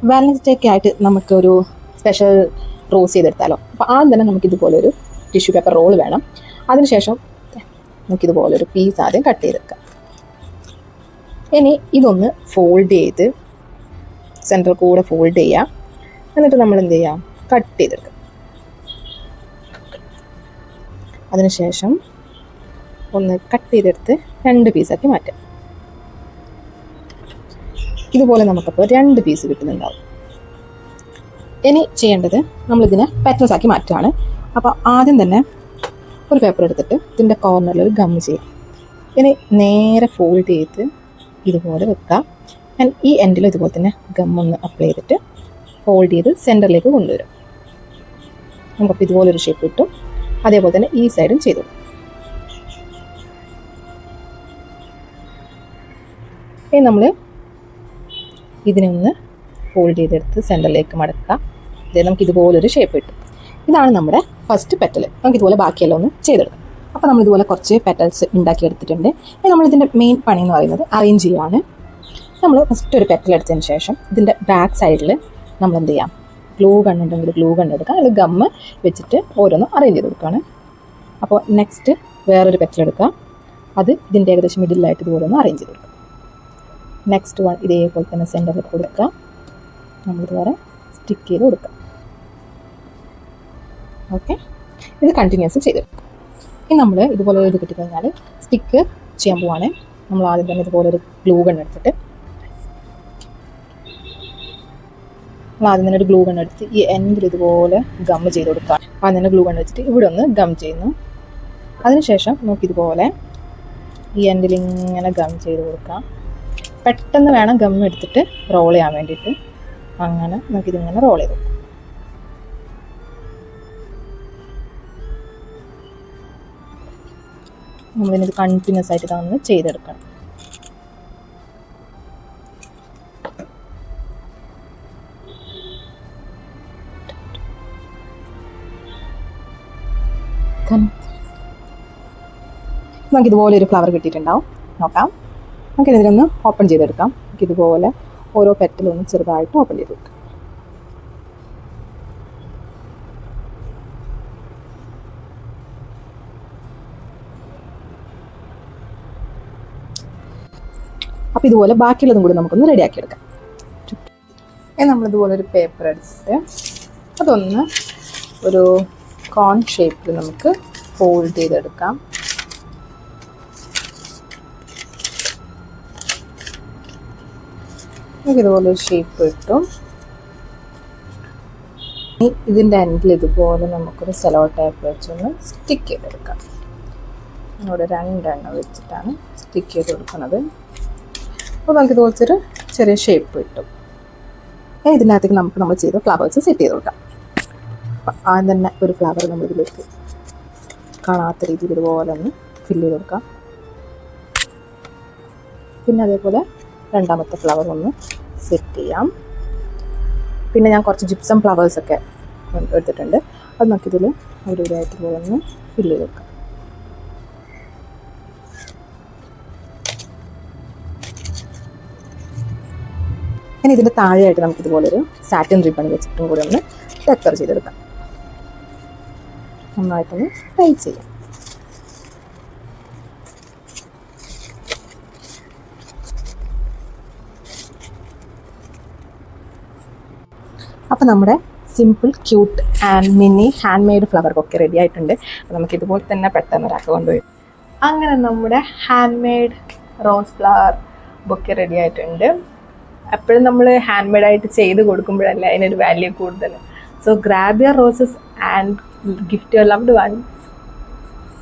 വാലൻസ് ഡേക്ക് ആയിട്ട് നമുക്കൊരു special rose ചെയ്തെടുത്താലോ. അപ്പോൾ ആദ്യം തന്നെ നമുക്കിതുപോലൊരു ടിഷ്യൂ പേപ്പർ റോൾ വേണം. അതിനുശേഷം നമുക്കിതുപോലൊരു പീസ് ആദ്യം കട്ട് ചെയ്തെടുക്കാം. ഇനി ഇതൊന്ന് ഫോൾഡ് ചെയ്ത് സെൻറ്റർ കൂടെ ഫോൾഡ് ചെയ്യാം. എന്നിട്ട് നമ്മൾ എന്ത് ചെയ്യാം, കട്ട് ചെയ്തെടുക്കാം. അതിനുശേഷം ഒന്ന് കട്ട് ചെയ്തെടുത്ത് 2 പീസാക്കി മാറ്റാം. ഇതുപോലെ നമുക്കപ്പോൾ 2 പീസ് കിട്ടുന്നുണ്ടാവും. ഇനി ചെയ്യേണ്ടത് നമ്മളിതിനെ പെറ്റൽസ് ആക്കി മാറ്റുകയാണ്. അപ്പോൾ ആദ്യം തന്നെ ഒരു പേപ്പർ എടുത്തിട്ട് ഇതിൻ്റെ കോർണറിൽ ഒരു ഗം ചെയ്യാം. ഇനി നേരെ ഫോൾഡ് ചെയ്ത് ഇതുപോലെ വെക്കുക. ഈ എൻഡിൽ ഇതുപോലെ തന്നെ ഗം ഒന്ന് അപ്ലൈ ചെയ്തിട്ട് ഫോൾഡ് ചെയ്ത് സെൻറ്ററിലേക്ക് കൊണ്ടുവരും. നമുക്കപ്പോൾ ഇതുപോലൊരു ഷേപ്പ് കിട്ടും. അതേപോലെ തന്നെ ഈ സൈഡും ചെയ്തു. ഇനി നമ്മൾ ഇതിനെ ഒന്ന് ഫോൾഡ് ചെയ്തെടുത്ത് സെൻറ്ററിലേക്ക് മടക്കുക. ഇതേ നമുക്ക് ഇതുപോലൊരു ഷേപ്പ് കിട്ടും. ഇതാണ് നമ്മുടെ ഫസ്റ്റ് പെറ്റൽ. നമുക്ക് ഇതുപോലെ ബാക്കിയെല്ലാം ഒന്ന് ചെയ്തെടുക്കാം. അപ്പോൾ നമ്മളിതുപോലെ കുറച്ച് പെറ്റൽസ് ഉണ്ടാക്കിയെടുത്തിട്ടുണ്ട്. ഇനി നമ്മളിതിൻ്റെ മെയിൻ പണി എന്ന് പറയുന്നത് അറേഞ്ച് ചെയ്യുകയാണ്. നമ്മൾ ഫസ്റ്റ് ഒരു പെറ്റൽ എടുത്തതിന് ശേഷം ഇതിൻ്റെ ബാക്ക് സൈഡിൽ നമ്മൾ എന്ത് ചെയ്യാം, ഗ്ലൂ ഗണ്ണുണ്ടെങ്കിൽ ഗ്ലൂ ഗണ്ണ് എടുക്കുക, അല്ലെങ്കിൽ ഗമ്മ് വെച്ചിട്ട് ഓരോന്നും അറേഞ്ച് ചെയ്ത് കൊടുക്കുകയാണ്. അപ്പോൾ നെക്സ്റ്റ് വേറൊരു പെറ്റൽ എടുക്കുക, അത് ഇതിൻ്റെ ഏകദേശം മിഡിലായിട്ട് ഇതുപോലെ ഒന്ന് അറേഞ്ച് ചെയ്ത് കൊടുക്കുക. നെക്സ്റ്റ് വൺ ഇതേപോലെ തന്നെ സെൻറ്ററിൽ കൊടുക്കുക, നമ്മളിതുവരെ സ്റ്റിക്ക് ചെയ്ത് കൊടുക്കുക. ഓക്കെ, ഇത് കണ്ടിന്യൂസ് ചെയ്തെടുക്കുക. ഇനി നമ്മൾ ഇതുപോലെ ഇത് കിട്ടിക്കഴിഞ്ഞാൽ സ്റ്റിക്ക് ചെയ്യാൻ പോവാണ്. നമ്മൾ ആദ്യം തന്നെ ഇതുപോലെ ഒരു ഗ്ലൂ ഗൺ എടുത്തിട്ട് ഒരു ഗ്ലൂ ഗൺ എടുത്ത് ഈ എൻഡിൽ ഇതുപോലെ ഗം ചെയ്ത് കൊടുക്കുക. ആദ്യം തന്നെ ഗ്ലൂ ഗൺ വെച്ചിട്ട് ഇവിടെ ഒന്ന് ഗം ചെയ്യുന്നു. അതിനുശേഷം നമുക്കിതുപോലെ ഈ എൻഡിൽ ഇങ്ങനെ ഗം ചെയ്ത് കൊടുക്കാം. പെട്ടെന്ന് വേണം ഗം എടുത്തിട്ട് റോൾ ചെയ്യാൻ വേണ്ടിയിട്ട്. അങ്ങനെ നമുക്കിതിങ്ങനെ റോൾ ചെയ്ത് കൊടുക്കാം. നമ്മളിത് കണ്ടിന്യൂസ് ആയിട്ട് ഇതൊന്ന് ചെയ്തെടുക്കണം. നമുക്കിതുപോലെ ഒരു ഫ്ലവർ കിട്ടിയിട്ടുണ്ടാവും. നോക്കാം, നമുക്കിതിലൊന്ന് ഓപ്പൺ ചെയ്തെടുക്കാം. നമുക്കിതുപോലെ ഓരോ പെറ്റലൊന്ന് ചെറുതായിട്ട് ഓപ്പൺ ചെയ്ത് കൊടുക്കാം. അപ്പോൾ ഇതുപോലെ ബാക്കിയുള്ളതും കൂടി നമുക്കൊന്ന് റെഡിയാക്കി എടുക്കാം. നമ്മളിതുപോലെ ഒരു പേപ്പർ എടുത്തിട്ട് അതൊന്ന് ഒരു കോൺ ഷേപ്പിൽ നമുക്ക് ഫോൾഡ് ചെയ്തെടുക്കാം. നമുക്കിതുപോലെ ഒരു ഷേപ്പ് കിട്ടും. ഇതിൻ്റെ എൻഡിൽ ഇതുപോലെ നമുക്കൊരു സെലോ ടേപ്പ് വെച്ചൊന്ന് സ്റ്റിക്ക് ചെയ്തെടുക്കാം. ഇവിടെ 2 എണ്ണം വെച്ചിട്ടാണ് സ്റ്റിക്ക് ചെയ്ത് കൊടുക്കുന്നത്. അപ്പോൾ നമുക്ക് ഇതുപോലൊരു ചെറിയ ഷേപ്പ് കിട്ടും. ഇതിനകത്തേക്ക് നമ്മൾ ചെയ്ത ഫ്ലവേഴ്സ് സെറ്റ് ചെയ്ത് കൊടുക്കാം. അപ്പം ആദ്യം തന്നെ ഒരു ഫ്ലവർ നമ്മളിതിലേക്ക് കാണാത്ത രീതിയിൽ ഇതുപോലെ ഒന്ന് ഫില്ല് ചെയ്ത് കൊടുക്കാം. പിന്നെ അതേപോലെ രണ്ടാമത്തെ ഫ്ലവർ ഒന്ന് സെറ്റ് ചെയ്യാം. പിന്നെ ഞാൻ കുറച്ച് ജിപ്സം ഫ്ലവേഴ്സൊക്കെ എടുത്തിട്ടുണ്ട്. അത് നമുക്കിതിൽ ഒരു ആയിട്ട് പോലെ ഒന്ന് ഫില്ല് ചെയ്ത് കൊടുക്കാം. ഇനി ഇതിൻ്റെ താഴെയായിട്ട് നമുക്കിതുപോലൊരു സാറ്റിൻ റിബൺ വെച്ചിട്ടും കൂടി ഒന്ന് ഡെക്കർ ചെയ്തെടുക്കാം. നന്നായിട്ടൊന്ന് ട്രൈ ചെയ്യാം. അപ്പോൾ നമ്മുടെ simple cute and mini hand made flower bouquet ready ആയിട്ടുണ്ട്. അപ്പോൾ നമുക്കിതുപോലെ തന്നെ പെട്ടെന്ന് ഒരാൾക്ക് കൊണ്ടുപോയി. അങ്ങനെ നമ്മുടെ hand made rose flower bouquet ready ആയിട്ടുണ്ട്. എപ്പോഴും നമ്മൾ ഹാൻഡ് മെയ്ഡായിട്ട് ചെയ്ത് കൊടുക്കുമ്പോഴല്ലേ അതിനൊരു വാല്യൂ കൂടുതൽ. So grab your roses and gift your loved once.